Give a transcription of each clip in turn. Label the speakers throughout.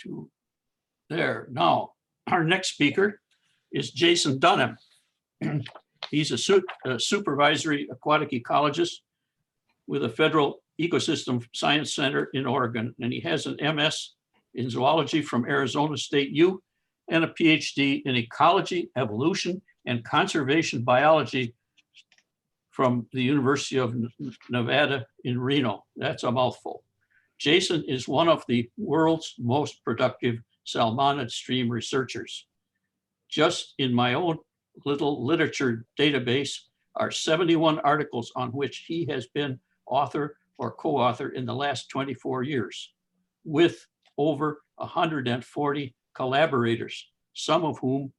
Speaker 1: to there. Now, our next speaker is Jason Dunham. He's a supervisory aquatic ecologist with a federal ecosystem science center in Oregon, and he has an MS in zoology from Arizona State U and a Ph.D. in ecology, evolution, and conservation biology from the University of Nevada in Reno. That's a mouthful. Jason is one of the world's most productive salmonid stream researchers. Just in my own little literature database are 71 articles on which he has been author or co-author in the last 24 years, with over 140 collaborators, some of whom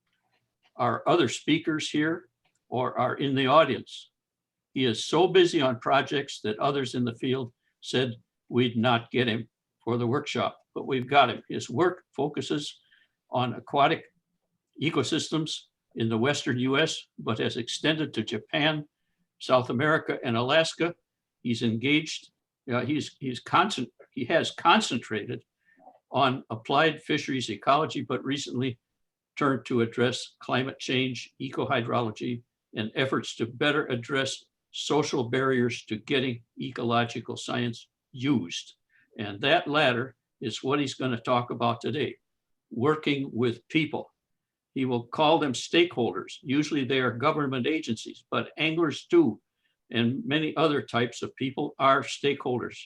Speaker 1: are other speakers here or are in the audience. He is so busy on projects that others in the field said we'd not get him for the workshop, but we've got him. His work focuses on aquatic ecosystems in the Western US, but has extended to Japan, South America, and Alaska. He's engaged, he has concentrated on applied fisheries ecology, but recently turned to address climate change, eco-hydrology, and efforts to better address social barriers to getting ecological science used. And that latter is what he's going to talk about today, working with people. He will call them stakeholders. Usually they are government agencies, but anglers too, and many other types of people are stakeholders.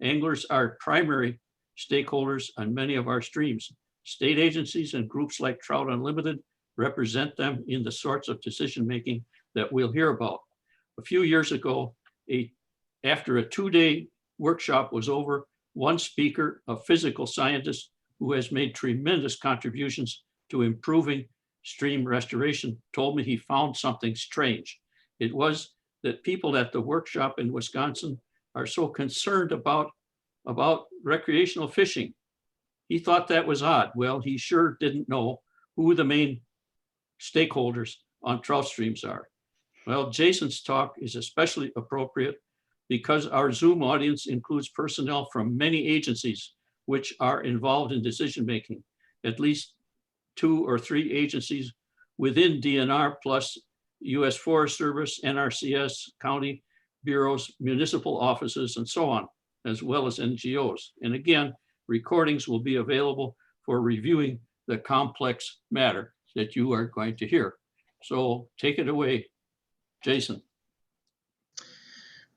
Speaker 1: Anglers are primary stakeholders on many of our streams. State agencies and groups like Trout Unlimited represent them in the sorts of decision-making that we'll hear about. A few years ago, after a 2-day workshop was over, one speaker, a physical scientist who has made tremendous contributions to improving stream restoration, told me he found something strange. It was that people at the workshop in Wisconsin are so concerned about recreational fishing. He thought that was odd. Well, he sure didn't know who the main stakeholders on trout streams are. Well, Jason's talk is especially appropriate because our Zoom audience includes personnel from many agencies which are involved in decision-making, at least 2 or 3 agencies within DNR, plus US Forest Service, NRCS, county bureaus, municipal offices, and so on, as well as NGOs. And again, recordings will be available for reviewing the complex matter that you are going to hear. So take it away, Jason.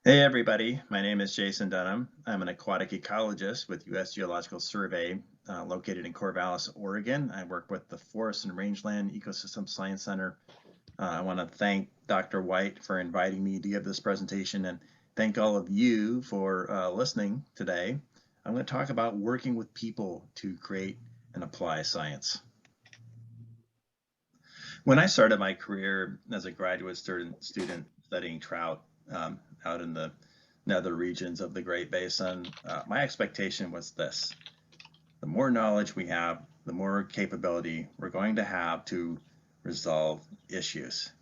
Speaker 2: Hey everybody, my name is Jason Dunham. I'm an aquatic ecologist with US Geological Survey located in Corvallis, Oregon. I work with the Forest and Rangeland Ecosystem Science Center. I want to thank Dr. White for inviting me to give this presentation and thank all of you for listening today. I'm going to talk about working with people to create and apply science. When I started my career as a graduate student studying trout out in the nether regions of the Great Basin, my expectation was this: the more knowledge we have, the more capability we're going to have to resolve issues.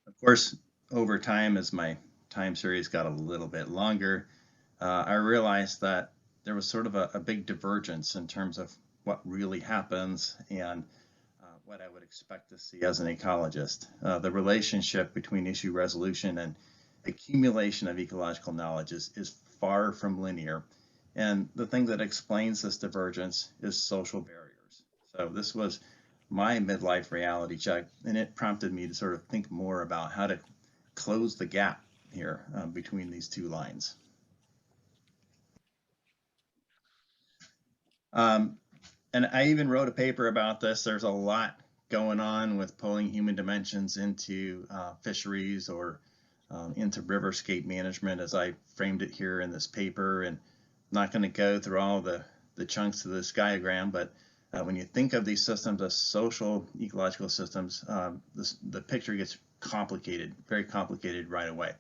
Speaker 2: Of course, over time, as my time series got a little bit longer, I realized that there was sort of a big divergence in terms of what really happens and what I would expect to see as an ecologist. The relationship between issue resolution and accumulation of ecological knowledge is far from linear. And the thing that explains this divergence is social barriers. So this was my midlife reality check, and it prompted me to sort of think more about how to close the gap here between these two lines. And I even wrote a paper about this. There's a lot going on with pulling human dimensions into fisheries or into riverscape management, as I framed it here in this paper. And I'm not going to go through all the chunks of this diagram, but when you think of these systems as social ecological systems, the picture gets complicated, very complicated right away.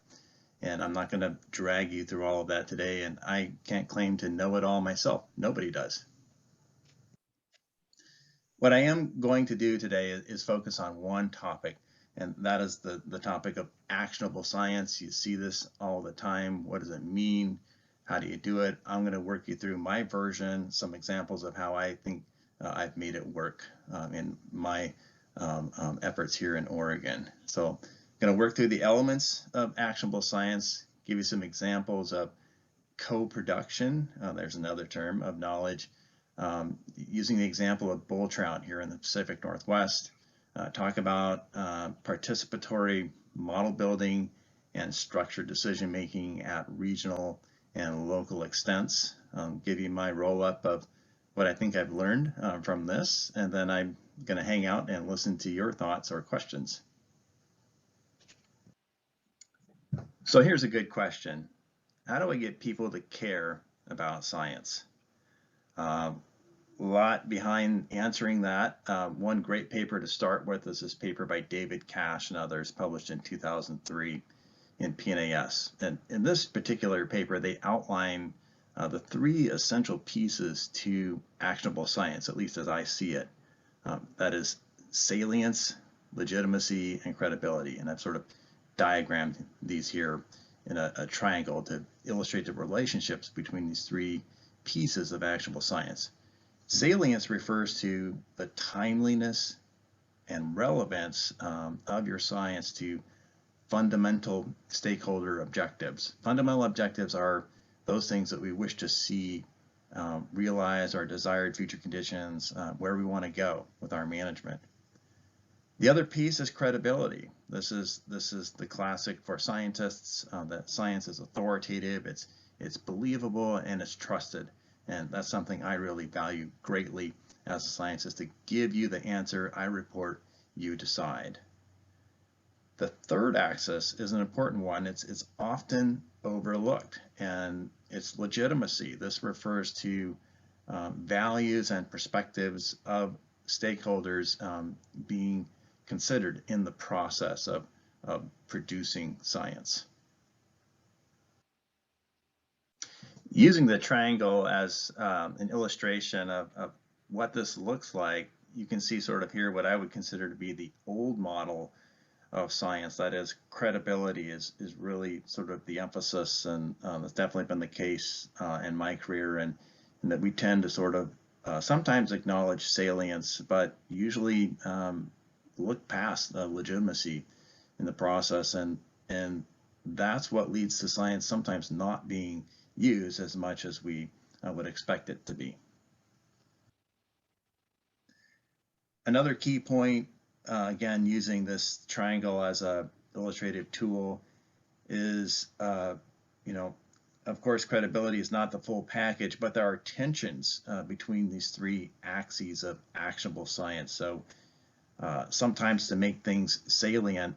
Speaker 2: And I'm not going to drag you through all of that today, and I can't claim to know it all myself. Nobody does. What I am going to do today is focus on one topic, and that is the topic of actionable science. You see this all the time. What does it mean? How do you do it? I'm going to work you through my version, some examples of how I think I've made it work in my efforts here in Oregon. So I'm going to work through the elements of actionable science, give you some examples of co-production, there's another term, of knowledge, using the example of bull trout here in the Pacific Northwest, talk about participatory model building and structured decision making at regional and local extents, give you my roll-up of what I think I've learned from this, and then I'm going to hang out and listen to your thoughts or questions. So here's a good question. How do I get people to care about science? A lot behind answering that. One great paper to start with is this paper by David Cash and others, published in 2003 in PNAS. And in this particular paper, they outline the three essential pieces to actionable science, at least as I see it. That is salience, legitimacy, and credibility. And I've sort of diagrammed these here in a triangle to illustrate the relationships between these three pieces of actionable science. Salience refers to the timeliness and relevance of your science to fundamental stakeholder objectives. Fundamental objectives are those things that we wish to see realize, our desired future conditions, where we want to go with our management. The other piece is credibility. This is the classic for scientists, that science is authoritative, it's believable, and it's trusted. And that's something I really value greatly as a scientist, to give you the answer, I report, you decide. The third axis is an important one. It's often overlooked, and it's legitimacy. This refers to values and perspectives of stakeholders being considered in the process of producing science. Using the triangle as an illustration of what this looks like, you can see sort of here what I would consider to be the old model of science. That is, credibility is really sort of the emphasis, and that's definitely been the case in my career, and that we tend to sort of sometimes acknowledge salience, but usually look past the legitimacy in the process, and that's what leads to science sometimes not being used as much as we would expect it to be. Another key point, again, using this triangle as a illustrative tool, is, of course, credibility is not the full package, but there are tensions between these three axes of actionable science. So sometimes to make things salient,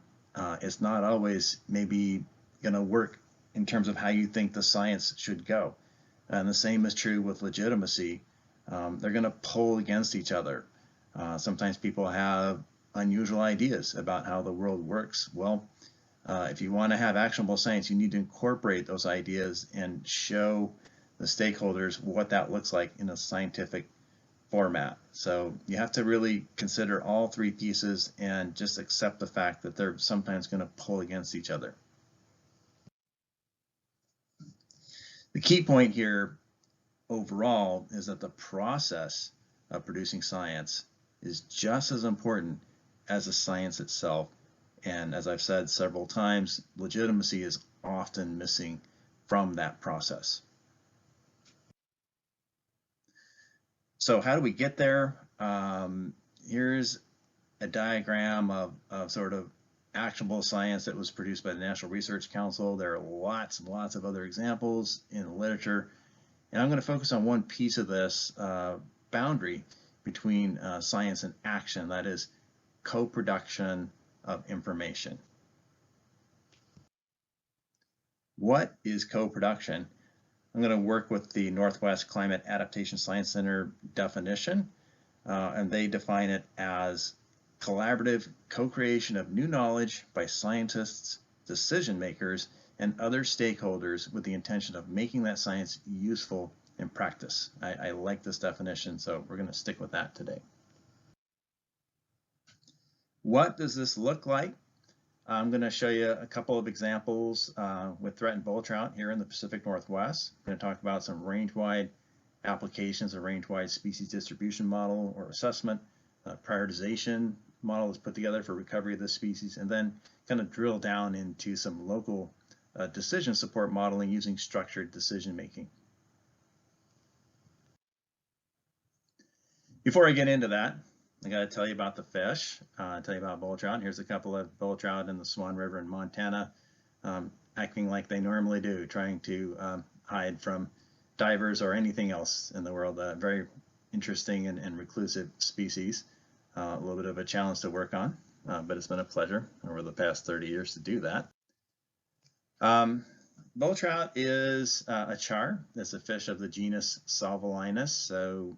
Speaker 2: it's not always maybe going to work in terms of how you think the science should go. And the same is true with legitimacy. They're going to pull against each other. Sometimes people have unusual ideas about how the world works. Well, if you want to have actionable science, you need to incorporate those ideas and show the stakeholders what that looks like in a scientific format. So you have to really consider all three pieces and just accept the fact that they're sometimes going to pull against each other. The key point here overall is that the process of producing science is just as important as the science itself. And as I've said several times, legitimacy is often missing from that process. So how do we get there? Here's a diagram of sort of actionable science that was produced by the National Research Council. There are lots and lots of other examples in the literature. And I'm going to focus on one piece of this boundary between science and action, that is co-production of information. What is co-production? I'm going to work with the Northwest Climate Adaptation Science Center definition, and they define it as collaborative co-creation of new knowledge by scientists, decision makers, and other stakeholders with the intention of making that science useful in practice. I like this definition, so we're going to stick with that today. What does this look like? I'm going to show you a couple of examples with threatened bull trout here in the Pacific Northwest. I'm going to talk about some range-wide applications, a range-wide species distribution model or assessment, prioritization model is put together for recovery of this species, and then kind of drill down into some local decision support modeling using structured decision making. Before I get into that, I got to tell you about the fish, tell you about bull trout. Here's a couple of bull trout in the Swan River in Montana, acting like they normally do, trying to hide from divers or anything else in the world. Very interesting and reclusive species. A little bit of a challenge to work on, but it's been a pleasure over the past 30 years to do that. Bull trout is a char. It's a fish of the genus Salvelinus. So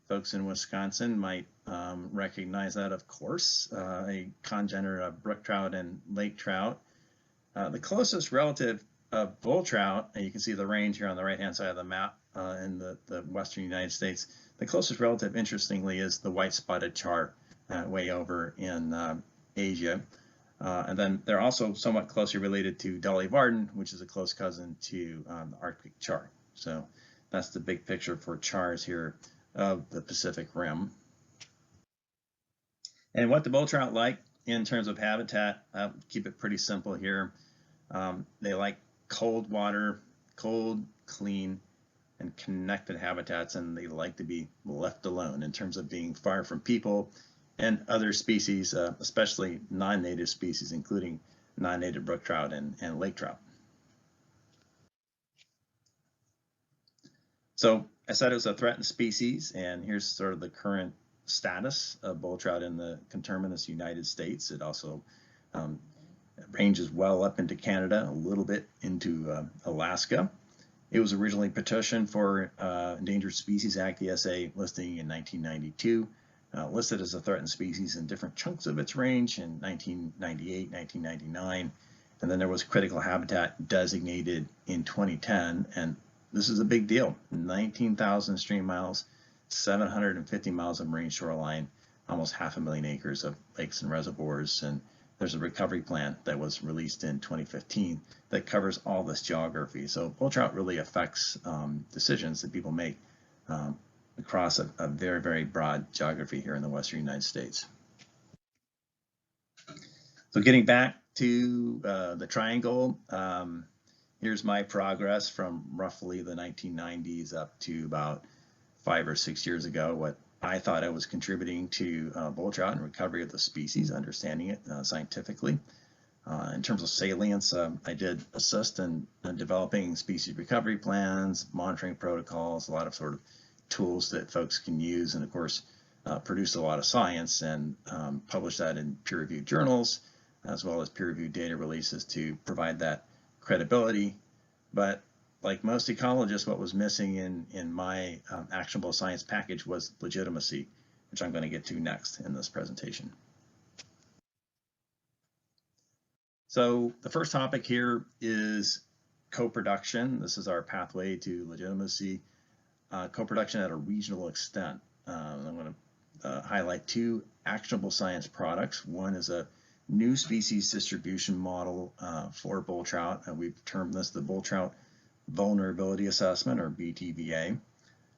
Speaker 2: folks in Wisconsin might recognize that, of course, a congenitor of brook trout and lake trout. The closest relative of bull trout, and you can see the range here on the right-hand side of the map in the western United States. The closest relative, interestingly, is the white-spotted char way over in Asia. And then they're also somewhat closely related to Dolly Varden, which is a close cousin to the Arctic char. So that's the big picture for chars here of the Pacific Rim. And what the bull trout like in terms of habitat, I'll keep it pretty simple here. They like cold water, cold, clean, and connected habitats, and they like to be left alone in terms of being far from people and other species, especially non-native species, including non-native brook trout and lake trout. So I said it was a threatened species, and here's sort of the current status of bull trout in the conterminous United States. It also ranges well up into Canada, a little bit into Alaska. It was originally petitioned for Endangered Species Act ESA listing in 1992, listed as a threatened species in different chunks of its range in 1998, 1999, and then there was critical habitat designated in 2010, and this is a big deal. 19,000 stream miles, 750 miles of marine shoreline, almost 500,000 acres of lakes and reservoirs, and there's a recovery plan that was released in 2015 that covers all this geography. So bull trout really affects decisions that people make across a very, very broad geography here in the western United States. So getting back to the triangle, here's my progress from roughly the 1990s up to about 5 or 6 years ago, what I thought I was contributing to bull trout and recovery of the species, understanding it scientifically. In terms of salience, I did assist in developing species recovery plans, monitoring protocols, a lot of sort of tools that folks can use, and of course, produce a lot of science and publish that in peer-reviewed journals, as well as peer-reviewed data releases to provide that credibility. But like most ecologists, what was missing in my actionable science package was legitimacy, which I'm going to get to next in this presentation. So the first topic here is co-production. This is our pathway to legitimacy. Co-production at a regional extent. I'm going to highlight 2 actionable science products. One is a new species distribution model for bull trout. We've termed this the Bull Trout Vulnerability Assessment, or BTVA.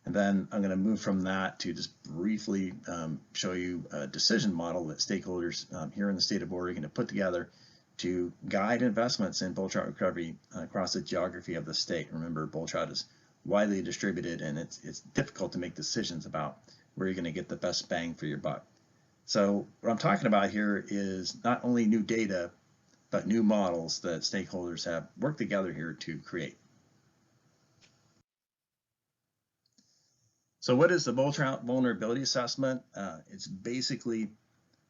Speaker 2: And then I'm going to move from that to just briefly show you a decision model that stakeholders here in the state of Oregon have put together to guide investments in bull trout recovery across the geography of the state. Remember, bull trout is widely distributed, and it's difficult to make decisions about where you're going to get the best bang for your buck. So what I'm talking about here is not only new data, but new models that stakeholders have worked together here to create. So what is the Bull Trout Vulnerability Assessment? It's basically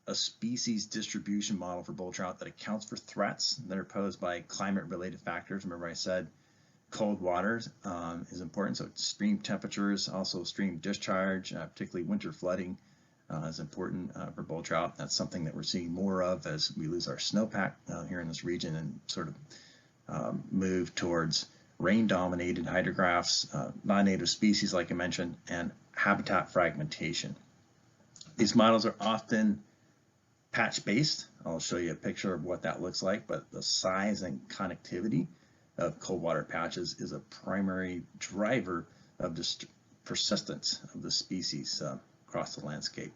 Speaker 2: a species distribution model for bull trout that accounts for threats that are posed by climate-related factors. Remember I said cold water is important, so stream temperatures, also stream discharge, particularly winter flooding is important for bull trout. That's something that we're seeing more of as we lose our snowpack here in this region and sort of move towards rain-dominated hydrographs, non-native species like I mentioned, and habitat fragmentation. These models are often patch-based. I'll show you a picture of what that looks like, but the size and connectivity of cold water patches is a primary driver of the persistence of the species across the landscape.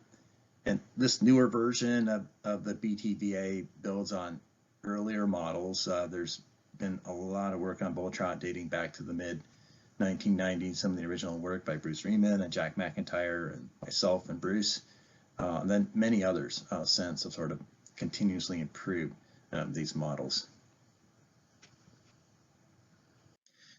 Speaker 2: And this newer version of the BTVA builds on earlier models. There's been a lot of work on bull trout dating back to the mid-1990s, some of the original work by Bruce Riemann and Jack McIntyre and myself and Bruce, and then many others since have sort of continuously improved these models.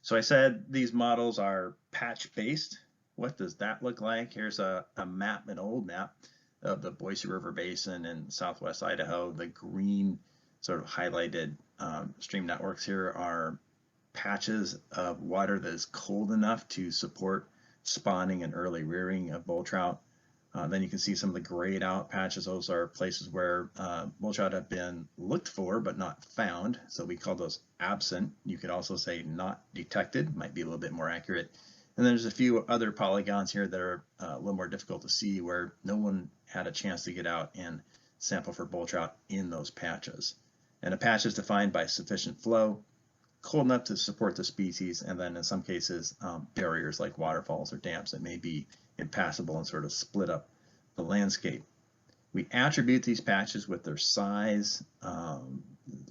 Speaker 2: So I said these models are patch-based. What does that look like? Here's a map, an old map of the Boise River Basin in southwest Idaho. The green sort of highlighted stream networks here are patches of water that is cold enough to support spawning and early rearing of bull trout. Then you can see some of the grayed out patches. Those are places where bull trout have been looked for but not found. So we call those absent. You could also say not detected, might be a little bit more accurate. And then there's a few other polygons here that are a little more difficult to see, where no one had a chance to get out and sample for bull trout in those patches. And a patch is defined by sufficient flow, cold enough to support the species, and then in some cases barriers like waterfalls or dams that may be impassable and sort of split up the landscape. We attribute these patches with their size,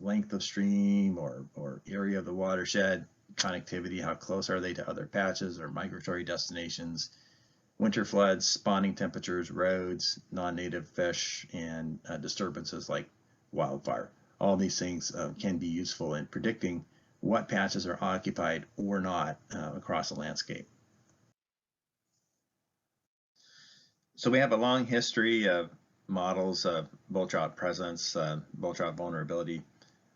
Speaker 2: length of stream or area of the watershed, connectivity, how close are they to other patches or migratory destinations, winter floods, spawning temperatures, roads, non-native fish, and disturbances like wildfire. All these things can be useful in predicting what patches are occupied or not across the landscape. So we have a long history of models of bull trout presence, bull trout vulnerability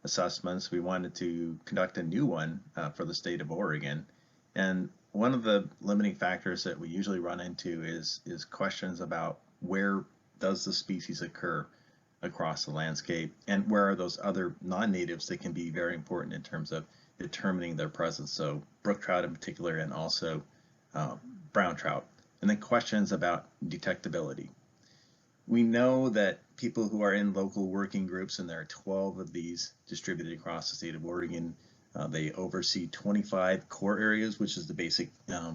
Speaker 2: assessments. We wanted to conduct a new one for the state of Oregon. And one of the limiting factors that we usually run into is questions about where does the species occur across the landscape, and where are those other non-natives that can be very important in terms of determining their presence. So brook trout in particular, and also brown trout. And then questions about detectability. We know that people who are in local working groups, and there are 12 of these distributed across the state of Oregon, they oversee 25 core areas, which is the basic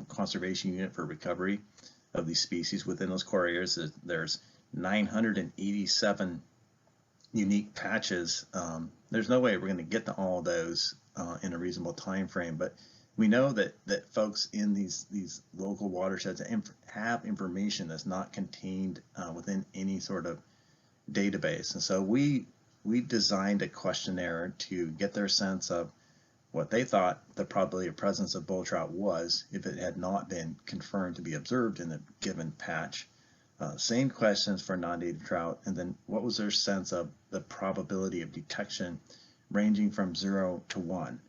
Speaker 2: conservation unit for recovery of these species. Within those core areas, there's 987 unique patches. There's no way we're going to get to all of those in a reasonable time frame, but we know that folks in these local watersheds have information that's not contained within any sort of database. And so we designed a questionnaire to get their sense of what they thought the probability of presence of bull trout was if it had not been confirmed to be observed in a given patch. Same questions for non-native trout, and then what was their sense of the probability of detection ranging from 0 to 1.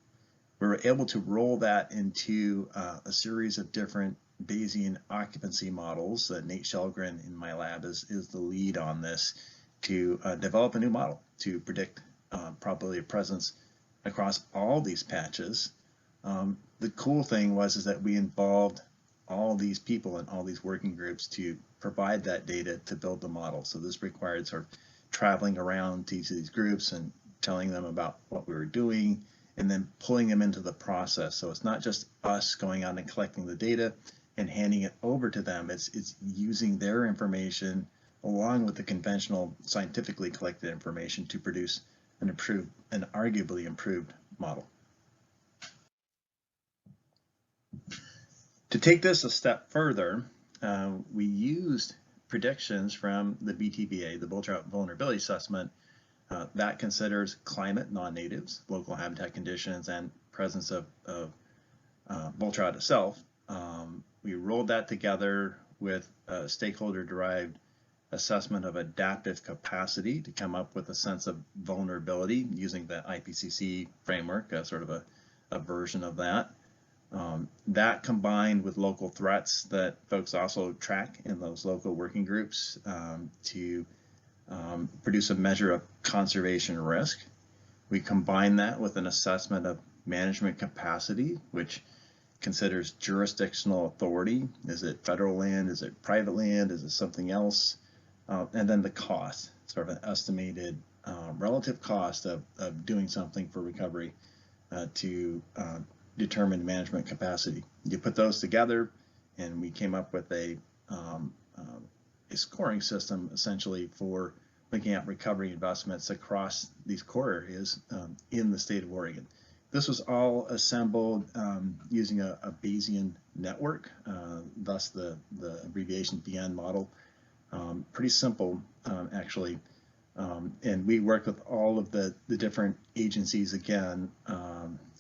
Speaker 2: We were able to roll that into a series of different Bayesian occupancy models. Nate Shelgren in my lab is the lead on this, to develop a new model to predict probability of presence across all these patches. The cool thing was that we involved all these people and all these working groups to provide that data to build the model. So this required sort of traveling around to each of these groups and telling them about what we were doing, and then pulling them into the process. So it's not just us going out and collecting the data and handing it over to them. It's using their information along with the conventional scientifically collected information to produce an arguably improved model. To take this a step further, we used predictions from the BTVA, the Bull Trout Vulnerability Assessment, that considers climate, non-natives, local habitat conditions, and presence of bull trout itself. We rolled that together with a stakeholder-derived assessment of adaptive capacity to come up with a sense of vulnerability using the IPCC framework, sort of a version of that. That combined with local threats that folks also track in those local working groups to produce a measure of conservation risk. We combine that with an assessment of management capacity, which considers jurisdictional authority. Is it federal land? Is it private land? Is it something else? And then the cost. sort of an estimated relative cost of doing something for recovery to determine management capacity. You put those together, and we came up with a scoring system essentially for looking at recovery investments across these core areas in the state of Oregon. This was all assembled using a Bayesian network, thus the abbreviation BN model. Pretty simple, actually. And we worked with all of the different agencies again,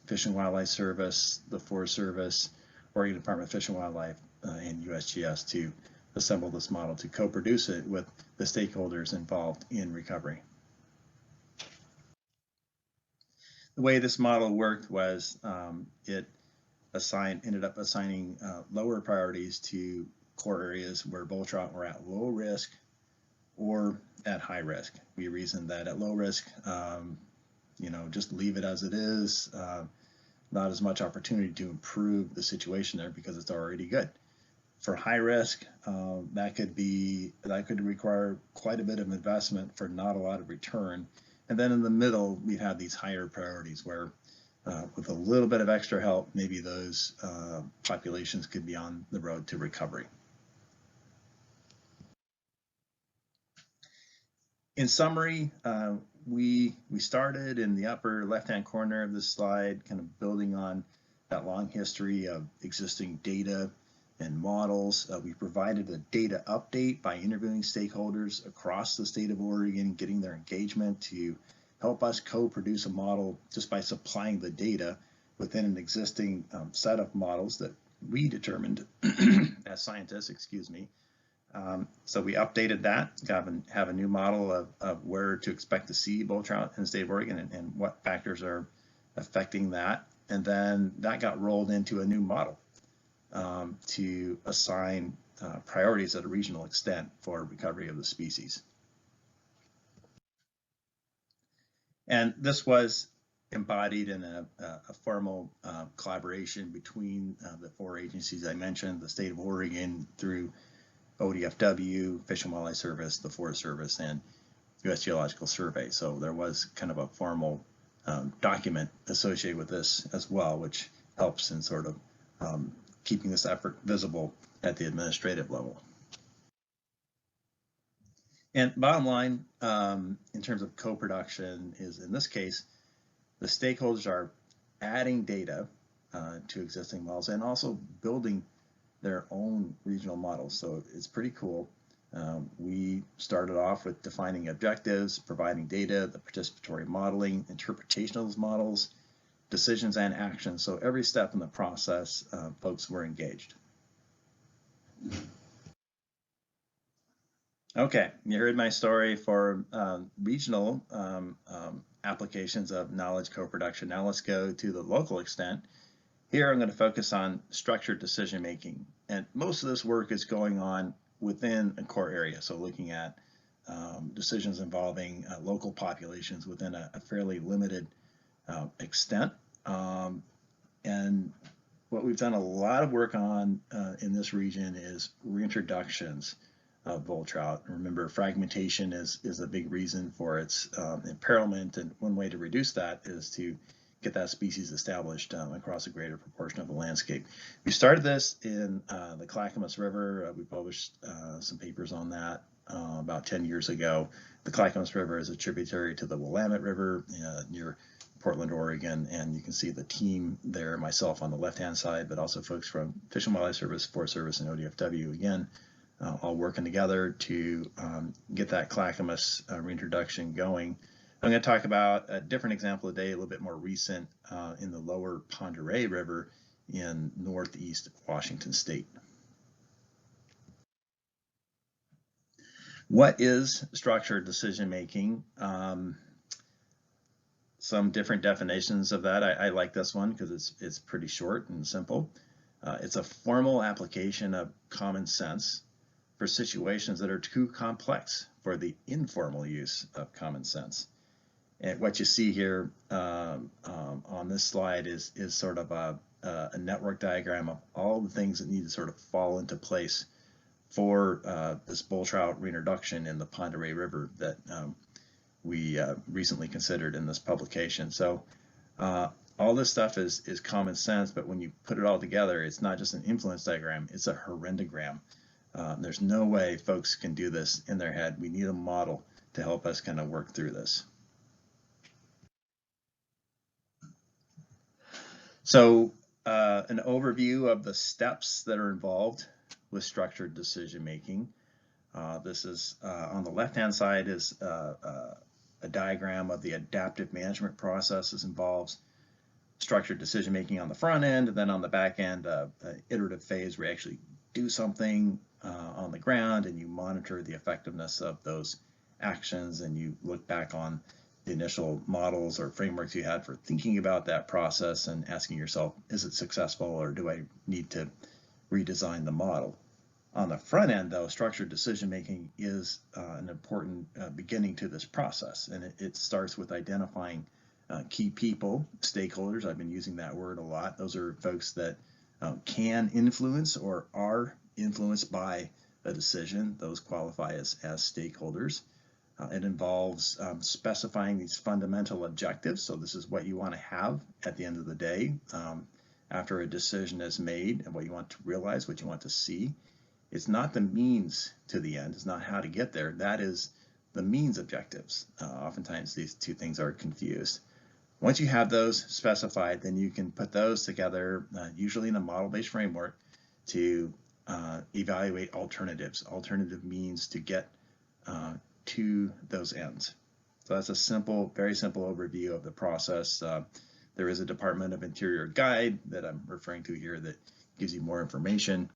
Speaker 2: Fish and Wildlife Service, the Forest Service, Oregon Department of Fish and Wildlife, and USGS to assemble this model to co-produce it with the stakeholders involved in recovery. The way this model worked was it ended up assigning lower priorities to core areas where bull trout were at low risk or at high risk. We reasoned that at low risk, just leave it as it is, not as much opportunity to improve the situation there because it's already good. For high risk, that could require quite a bit of investment for not a lot of return. And then in the middle, we have these higher priorities where with a little bit of extra help, maybe those populations could be on the road to recovery. In summary, we started in the upper left-hand corner of this slide, kind of building on that long history of existing data and models. We provided a data update by interviewing stakeholders across the state of Oregon, getting their engagement to help us co-produce a model just by supplying the data within an existing set of models that we determined as scientists, so we updated that, have a new model of where to expect to see bull trout in the state of Oregon and what factors are affecting that. And then that got rolled into a new model to assign priorities at a regional extent for recovery of the species. And this was embodied in a formal collaboration between the four agencies I mentioned, the state of Oregon through ODFW, Fish and Wildlife Service, the Forest Service, and U.S. Geological Survey. So there was kind of a formal document associated with this as well, which helps in sort of keeping this effort visible at the administrative level. And bottom line, in terms of co-production, is in this case, the stakeholders are adding data to existing models and also building their own regional models. So it's pretty cool. We started off with defining objectives, providing data, the participatory modeling, interpretation of those models, decisions and actions. So every step in the process, folks were engaged. Okay, you heard my story for regional applications of knowledge co-production. Now let's go to the local extent. Here I'm going to focus on structured decision making, and most of this work is going on within a core area. So looking at decisions involving local populations within a fairly limited extent. And what we've done a lot of work on in this region is reintroductions of bull trout. Remember, fragmentation is a big reason for its imperilment, and one way to reduce that is to get that species established across a greater proportion of the landscape. We started this in the Clackamas River. We published some papers on that about 10 years ago. The Clackamas River is a tributary to the Willamette River near Portland, Oregon, and you can see the team there, myself on the left-hand side, but also folks from Fish and Wildlife Service, Forest Service, and ODFW, again, all working together to get that Clackamas reintroduction going. I'm going to talk about a different example today, a little bit more recent, in the lower Pend Oreille River in northeast Washington State. What is structured decision making? Some different definitions of that. I like this one because it's pretty short and simple. It's a formal application of common sense for situations that are too complex for the informal use of common sense. And what you see here on this slide is sort of a network diagram of all the things that need to sort of fall into place for this bull trout reintroduction in the Pend Oreille River that we recently considered in this publication. So all this stuff is common sense, but when you put it all together, it's not just an influence diagram, it's a horrendogram. There's no way folks can do this in their head. We need a model to help us kind of work through this. So an overview of the steps that are involved with structured decision making. This is on the left-hand side is a diagram of the adaptive management processes involves structured decision making on the front end, and then on the back end, iterative phase where you actually do something on the ground and you monitor the effectiveness of those actions, and you look back on the initial models or frameworks you had for thinking about that process and asking yourself, is it successful, or do I need to redesign the model? On the front end, though, structured decision making is an important beginning to this process, and it starts with identifying key people, stakeholders. I've been using that word a lot. Those are folks that can influence or are influenced by a decision. Those qualify as stakeholders. It involves specifying these fundamental objectives. So this is what you want to have at the end of the day after a decision is made, and what you want to realize, what you want to see. It's not the means to the end. It's not how to get there. That is the means objectives. Oftentimes these two things are confused. Once you have those specified, then you can put those together, usually in a model-based framework, to evaluate alternatives. Alternative means to get to those ends. So that's a simple, very simple overview of the process. There is a Department of Interior guide that I'm referring to here that gives you more information.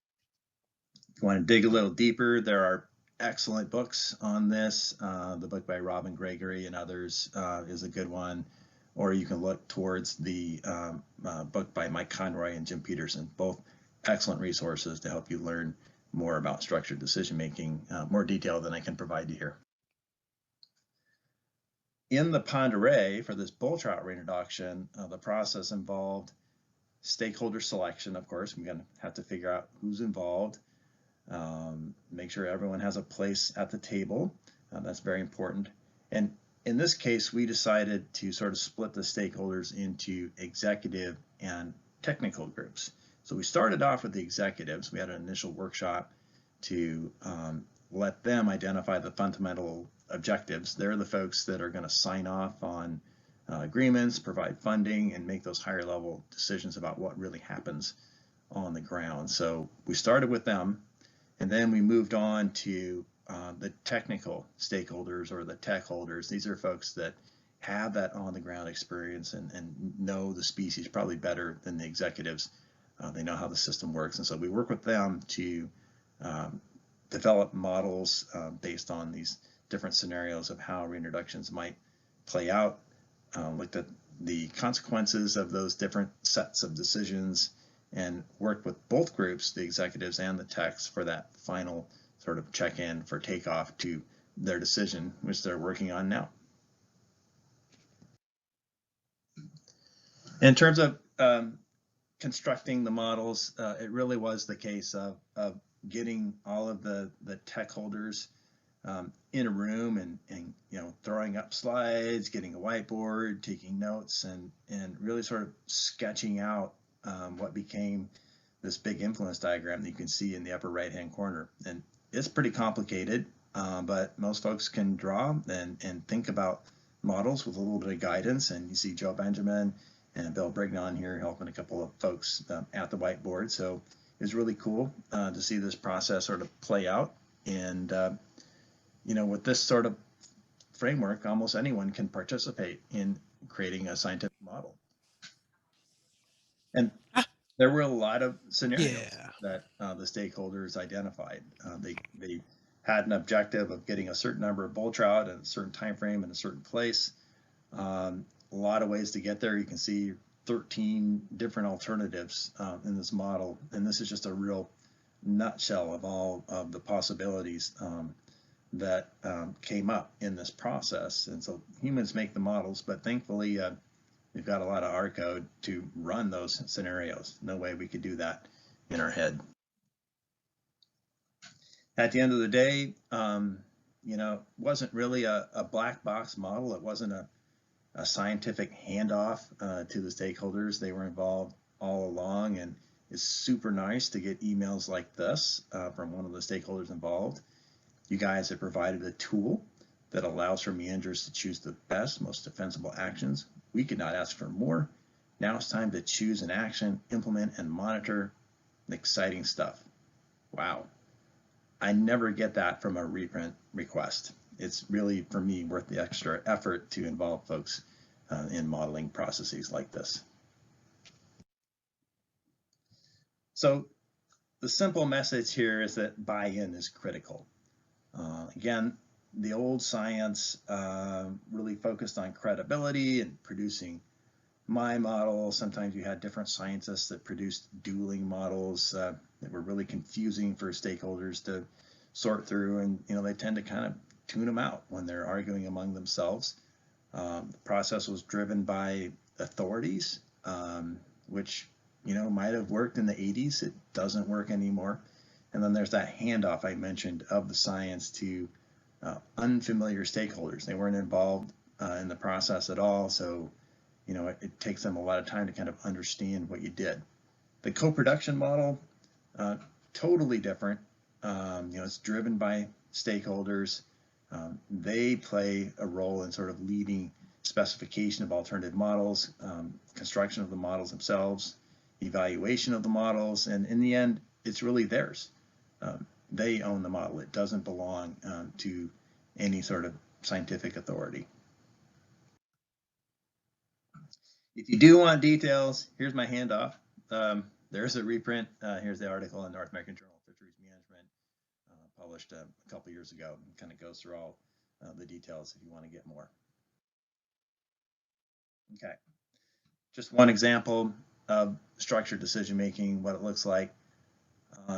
Speaker 2: If you want to dig a little deeper, there are excellent books on this. The book by Robin Gregory and others is a good one. Or you can look towards the book by Mike Conroy and Jim Peterson, both excellent resources to help you learn more about structured decision making, more detail than I can provide you here. In the Pend Oreille, for this bull trout reintroduction, the process involved stakeholder selection, of course. We're going to have to figure out who's involved, make sure everyone has a place at the table. That's very important. And in this case, we decided to sort of split the stakeholders into executive and technical groups. So we started off with the executives. We had an initial workshop to let them identify the fundamental objectives. They're the folks that are going to sign off on agreements, provide funding, and make those higher level decisions about what really happens on the ground. So we started with them, and then we moved on to the technical stakeholders, or the tech holders. These are folks that have that on the ground experience and know the species probably better than the executives. They know how the system works, and so we work with them to develop models based on these different scenarios of how reintroductions might play out, looked at the consequences of those different sets of decisions, and worked with both groups, the executives and the techs, for that final sort of check-in for takeoff to their decision, which they're working on now. In terms of constructing the models, it really was the case of getting all of the tech holders in a room and throwing up slides, getting a whiteboard, taking notes, and really sort of sketching out what became this big influence diagram that you can see in the upper right hand corner. And it's pretty complicated, but most folks can draw and think about models with a little bit of guidance. And you see Joe Benjamin and Bill Brignon here helping a couple of folks at the whiteboard. So it was really cool to see this process sort of play out. And with this sort of framework, almost anyone can participate in creating a scientific model. And there were a lot of scenarios that the stakeholders identified. They had an objective of getting a certain number of bull trout in a certain time frame in a certain place. A lot of ways to get there. You can see 13 different alternatives in this model, and this is just a real nutshell of all of the possibilities that came up in this process. And so humans make the models, but thankfully we've got a lot of R code to run those scenarios. No way we could do that in our head. At the end of the day, you know, it wasn't really a black box model. It wasn't a scientific handoff to the stakeholders. They were involved all along, and it's super nice to get emails like this from one of the stakeholders involved. You guys have provided a tool that allows for managers to choose the best, most defensible actions. We could not ask for more. Now it's time to choose an action, implement, and monitor. Exciting stuff. Wow. I never get that from a reprint request. It's really, for me, worth the extra effort to involve folks in modeling processes like this. So the simple message here is that buy-in is critical. Again, the old science really focused on credibility and producing my model. Sometimes you had different scientists that produced dueling models that were really confusing for stakeholders to sort through, and you know, they tend to kind of tune them out when they're arguing among themselves. The process was driven by authorities, which you know might have worked in the 80s. It doesn't work anymore. And then there's that handoff I mentioned of the science to unfamiliar stakeholders. They weren't involved in the process at all, so you know it takes them a lot of time to kind of understand what you did. The co-production model, totally different. You know, it's driven by stakeholders. They play a role in sort of leading specification of alternative models, construction of the models themselves, evaluation of the models, and in the end, it's really theirs. They own the model. It doesn't belong to any sort of scientific authority. If you do want details, here's my handoff. There's a reprint. Here's the article in North American Journal of Fisheries Management, published a couple years ago. It kind of goes through all the details if you want to get more. Okay, just one example of structured decision making, what it looks like.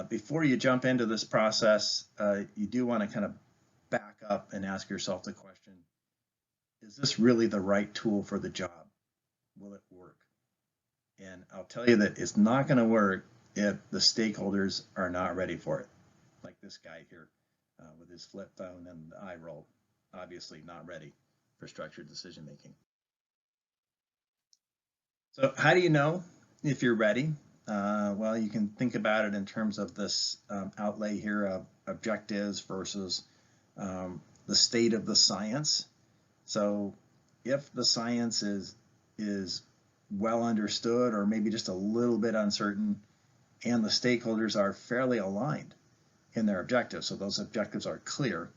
Speaker 2: Before you jump into this process, you do want to kind of back up and ask yourself the question, is this really the right tool for the job? Will it work? And I'll tell you that it's not going to work if the stakeholders are not ready for it. Like this guy here with his flip phone and the eye roll, obviously not ready for structured decision making. So how do you know if you're ready? Well, you can think about it in terms of this outlay here of objectives versus the state of the science. So if the science is well understood or maybe just a little bit uncertain, and the stakeholders are fairly aligned in their objectives, so those objectives are clear,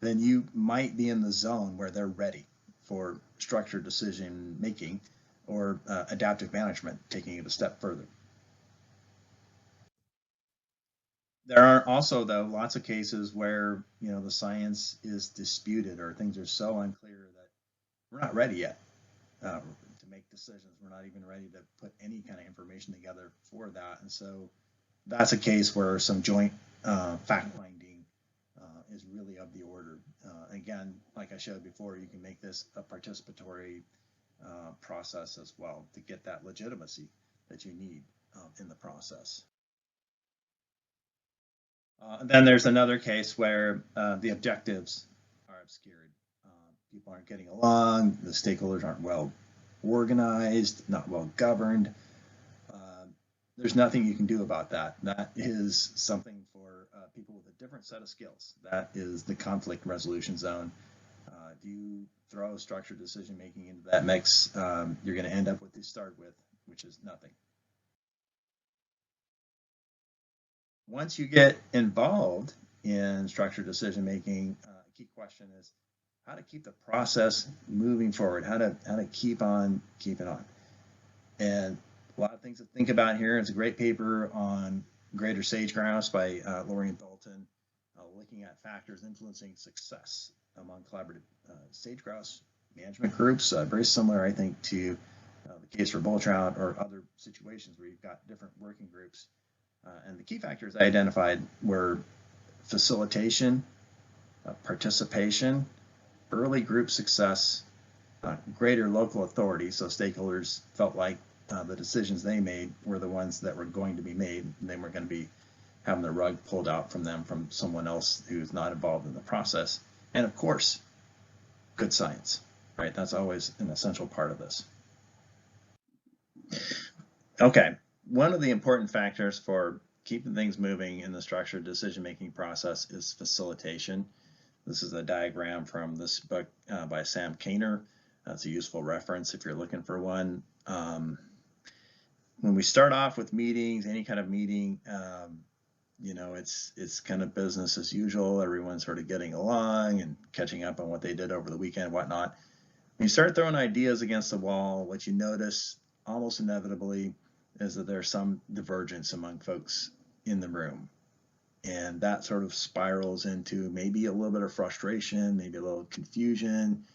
Speaker 2: then you might be in the zone where they're ready for structured decision making or adaptive management, taking it a step further. There are also, though, lots of cases where you know the science is disputed or things are so unclear that we're not ready yet to make decisions. We're not even ready to put any kind of information together for that, and so that's a case where some joint fact-finding is really of the order. Again, like I showed before, you can make this a participatory process as well to get that legitimacy that you need in the process. And then there's another case where the objectives are obscured. People aren't getting along, the stakeholders aren't well organized, not well governed. There's nothing you can do about that. That is something for people with a different set of skills. That is the conflict resolution zone. If you throw structured decision making into that mix, you're going to end up what you start with, which is nothing. Once you get involved in structured decision making, a key question is how to keep the process moving forward, how to keep on keeping on. And a lot of things to think about here. It's a great paper on greater sage grouse by Lori and Dalton, looking at factors influencing success among collaborative sage grouse management groups. Very similar, I think, to the case for bull trout or other situations where you've got different working groups. And the key factors I identified were facilitation, participation, early group success, greater local authority, so stakeholders felt like the decisions they made were the ones that were going to be made, and they weren't going to be having the rug pulled out from them from someone else who's not involved in the process. And of course, good science, right? That's always an essential part of this. Okay, one of the important factors for keeping things moving in the structured decision-making process is facilitation. This is a diagram from this book by Sam Kainer. That's a useful reference if you're looking for one. When we start off with meetings, any kind of meeting, you know, it's kind of business as usual. Everyone's sort of getting along and catching up on what they did over the weekend and whatnot. When you start throwing ideas against the wall, what you notice almost inevitably is that there's some divergence among folks in the room. And that sort of spirals into maybe a little bit of frustration, maybe a little confusion.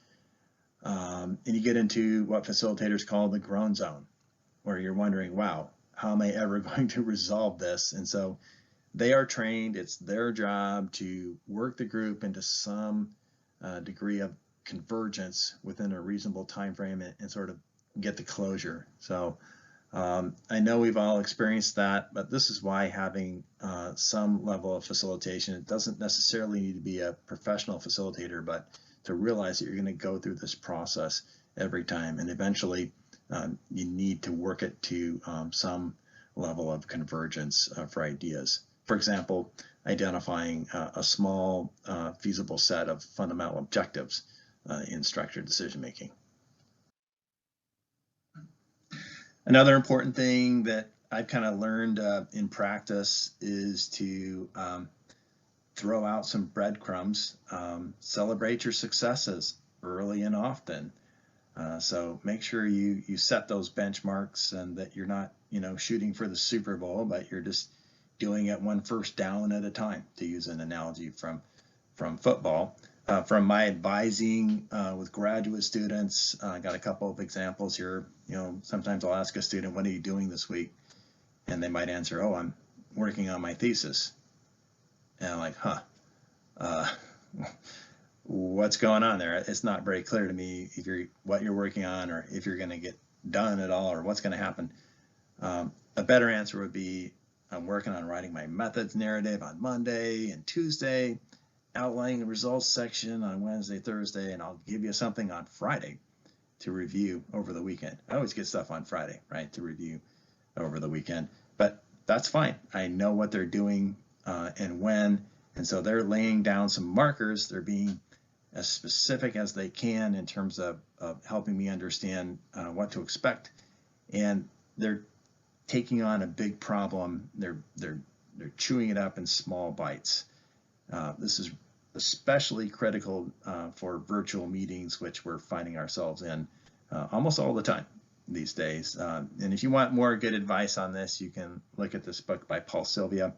Speaker 2: And you get into what facilitators call the groan zone, where you're wondering, wow, how am I ever going to resolve this? And so they are trained, it's their job to work the group into some degree of convergence within a reasonable time frame and sort of get the closure. So I know we've all experienced that, but this is why having some level of facilitation, it doesn't necessarily need to be a professional facilitator, but to realize that you're going to go through this process every time, and eventually you need to work it to some level of convergence for ideas. For example, identifying a small feasible set of fundamental objectives in structured decision making. Another important thing that I've kind of learned in practice is to throw out some breadcrumbs. Celebrate your successes early and often. So make sure you set those benchmarks and that you're not, you know, shooting for the Super Bowl, but you're just doing it one first down at a time, to use an analogy from football. From my advising with graduate students, I got a couple of examples here. You know, sometimes I'll ask a student, what are you doing this week? And they might answer, oh, I'm working on my thesis. And I'm like, what's going on there? It's not very clear to me if what you're working on, or if you're going to get done at all, or what's going to happen. A better answer would be, I'm working on writing my methods narrative on Monday and Tuesday, outlining the results section on Wednesday, Thursday, and I'll give you something on Friday to review over the weekend. I always get stuff on Friday, right, to review over the weekend, but that's fine. I know what they're doing and when, and so they're laying down some markers. They're being as specific as they can in terms of helping me understand what to expect, and they're taking on a big problem. They're chewing it up in small bites. This is especially critical for virtual meetings, which we're finding ourselves in almost all the time these days. And if you want more good advice on this, you can look at this book by Paul Sylvia,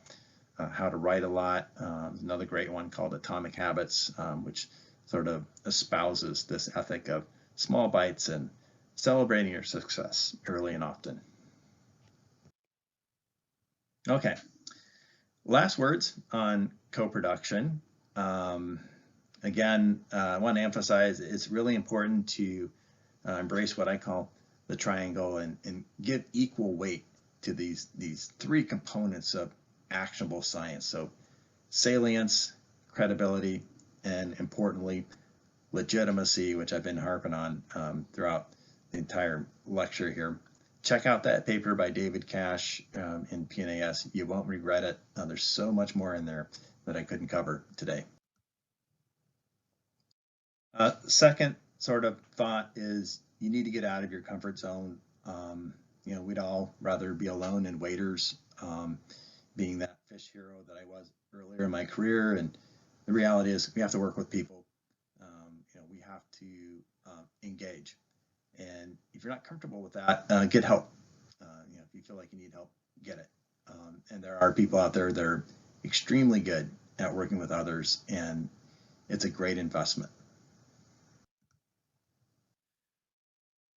Speaker 2: How to Write a Lot. Another great one called Atomic Habits, which sort of espouses this ethic of small bites and celebrating your success early and often. Okay, last words on co-production. Again, I want to emphasize it's really important to embrace what I call the triangle and give equal weight to these three components of actionable science. So salience, credibility, and importantly, legitimacy, which I've been harping on throughout the entire lecture here. Check out that paper by David Cash in PNAS. You won't regret it. There's so much more in there that I couldn't cover today. Second sort of thought is you need to get out of your comfort zone. You know, we'd all rather be alone in waders, being that fish hero that I was earlier in my career. And the reality is we have to work with people. You know, we have to engage. And if you're not comfortable with that, get help. You know, if you feel like you need help, get it. And there are people out there that are extremely good at working with others, and it's a great investment.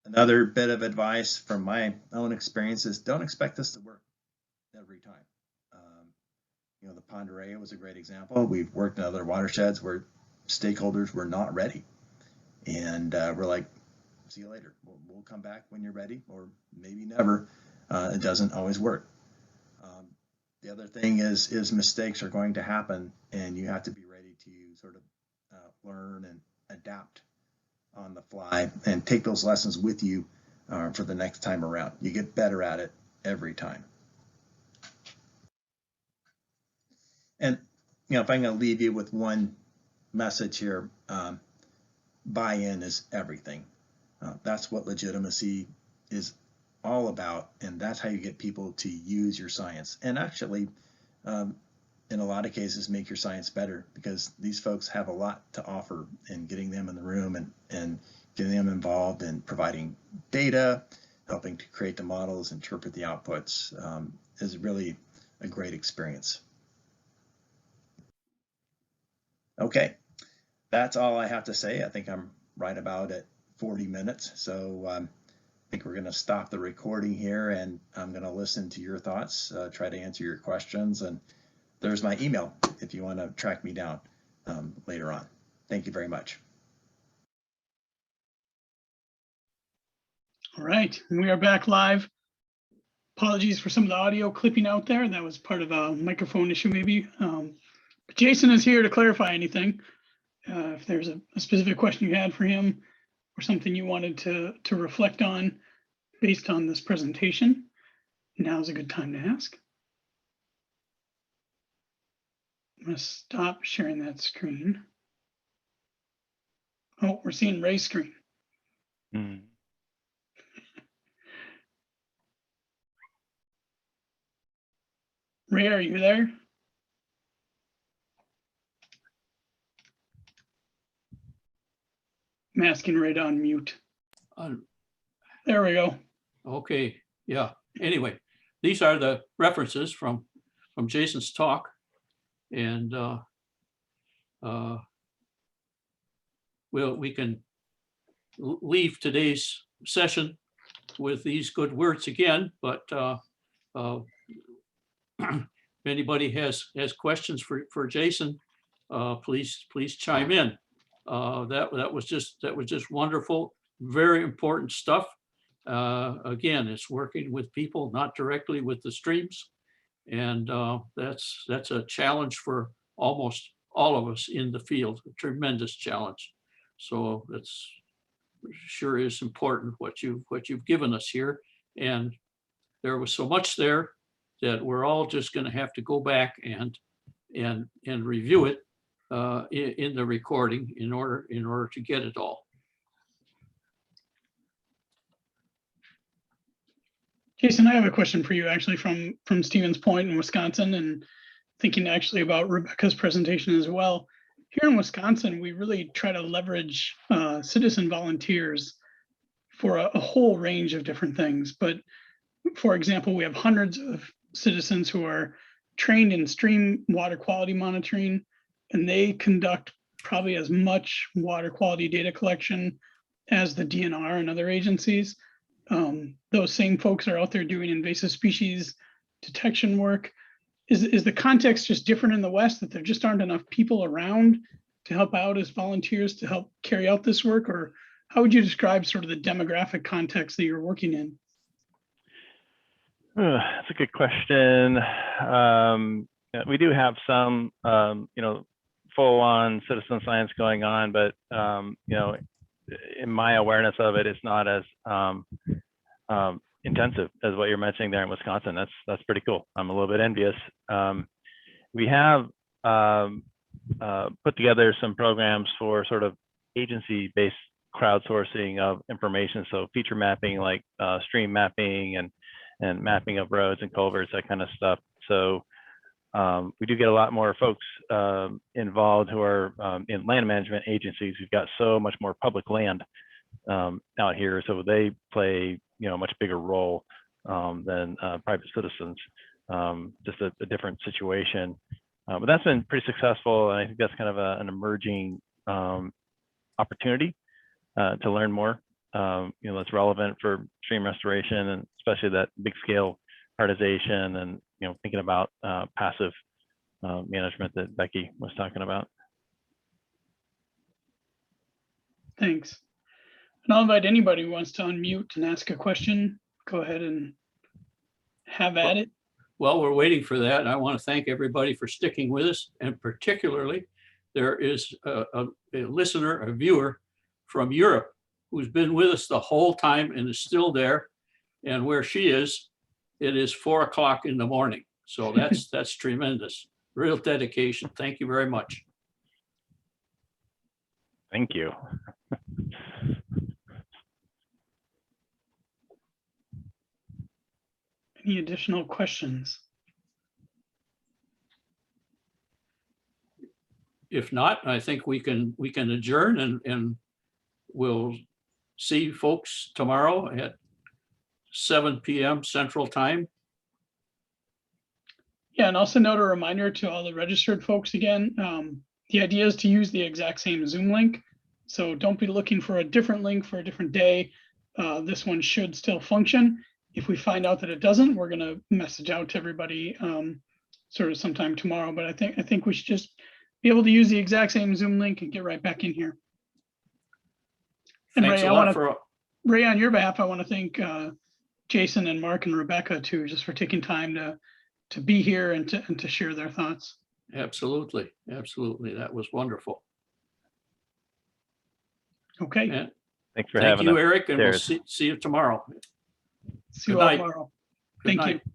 Speaker 2: Another bit of advice from my own experience is don't expect this to work every time. You know, the Ponderea was a great example. We've worked in other watersheds where stakeholders were not ready. And we're like, see you later. We'll come back when you're ready, or maybe never. It doesn't always work. The other thing is mistakes are going to happen, and you have to be ready to sort of learn and adapt on the fly and take those lessons with you for the next time around. You get better at it every time. And if I'm going to leave you with one message here, buy-in is everything. That's what legitimacy is all about, and that's how you get people to use your science. And actually, in a lot of cases, make your science better, because these folks have a lot to offer, and getting them in the room and getting them involved in providing data, helping to create the models, interpret the outputs, is really a great experience. Okay, that's all I have to say. I think I'm right about at 40 minutes. So I think we're going to stop the recording here, and I'm going to listen to your thoughts, try to answer your questions. And there's my email if you want to track me down later on. Thank you very much.
Speaker 3: All right, and we are back live. Apologies for some of the audio clipping out there. That was part of a microphone issue maybe. But Jason is here to clarify anything. If there's a specific question you had for him or something you wanted to reflect on based on this presentation, now's a good time to ask. I'm going to stop sharing that screen. Oh, we're seeing Ray's screen. Ray, are you there? I'm asking Ray to unmute. There we go.
Speaker 1: Okay, yeah. Anyway, these are the references from Jason's talk, and we can leave today's session with these good words again. But if anybody has questions for Jason, please chime in. That was just wonderful, very important stuff. Again, it's working with people, not directly with the streams, and that's a challenge for almost all of us in the field, a tremendous challenge. So that's sure is important what you've given us here, and there was so much there that we're all just going to have to go back and review it in the recording in order to get it all.
Speaker 3: Jason, I have a question for you actually from Stevens Point in Wisconsin, and thinking actually about Rebecca's presentation as well. Here in Wisconsin, we really try to leverage citizen volunteers for a whole range of different things. But for example, we have hundreds of citizens who are trained in stream water quality monitoring, and they conduct probably as much water quality data collection as the DNR and other agencies. Those same folks are out there doing invasive species detection work. Is the context just different in the West, that there just aren't enough people around to help out as volunteers to help carry out this work? Or how would you describe sort of the demographic context that you're working in?
Speaker 4: That's a good question. We do have some, full-on citizen science going on, but in my awareness of it, it's not as intensive as what you're mentioning there in Wisconsin. That's pretty cool. I'm a little bit envious. We have put together some programs for sort of agency-based crowdsourcing of information, so feature mapping, like stream mapping and mapping of roads and culverts, that kind of stuff. So we do get a lot more folks involved who are in land management agencies. We've got so much more public land out here, so they play a much bigger role than private citizens. Just a different situation, but that's been pretty successful, and I think that's kind of an emerging opportunity to learn more. That's relevant for stream restoration, and especially that big scale prioritization, and thinking about passive management that Becky was talking about.
Speaker 3: Thanks. And I'll invite anybody who wants to unmute and ask a question. Go ahead and have at it.
Speaker 1: While we're waiting for that, I want to thank everybody for sticking with us, and particularly there is a listener, a viewer from Europe who's been with us the whole time and is still there. And where she is, it is 4 o'clock in the morning. So that's tremendous. Real dedication. Thank you very much.
Speaker 4: Thank you.
Speaker 3: Any additional questions?
Speaker 1: If not, I think we can adjourn, and we'll see folks tomorrow at 7 p.m. Central Time.
Speaker 3: Yeah, and also note a reminder to all the registered folks again. The idea is to use the exact same Zoom link. So don't be looking for a different link for a different day. This one should still function. If we find out that it doesn't, we're going to message out to everybody sort of sometime tomorrow. But I think we should just be able to use the exact same Zoom link and get right back in here. And
Speaker 1: Thanks
Speaker 3: Ray,
Speaker 1: a lot for.
Speaker 3: Ray, on your behalf, I want to thank Jason and Mark and Rebecca too, just for taking time to be here and to share their thoughts.
Speaker 1: Absolutely, absolutely. That was wonderful.
Speaker 3: Okay.
Speaker 1: And
Speaker 4: Thanks for
Speaker 1: thank
Speaker 4: having
Speaker 1: you,
Speaker 4: us.
Speaker 1: Eric, and we'll
Speaker 4: Cheers.
Speaker 1: see you tomorrow.
Speaker 3: See you
Speaker 1: Good
Speaker 3: all
Speaker 1: night.
Speaker 3: tomorrow.
Speaker 1: Good
Speaker 3: Thank
Speaker 1: night.
Speaker 3: you.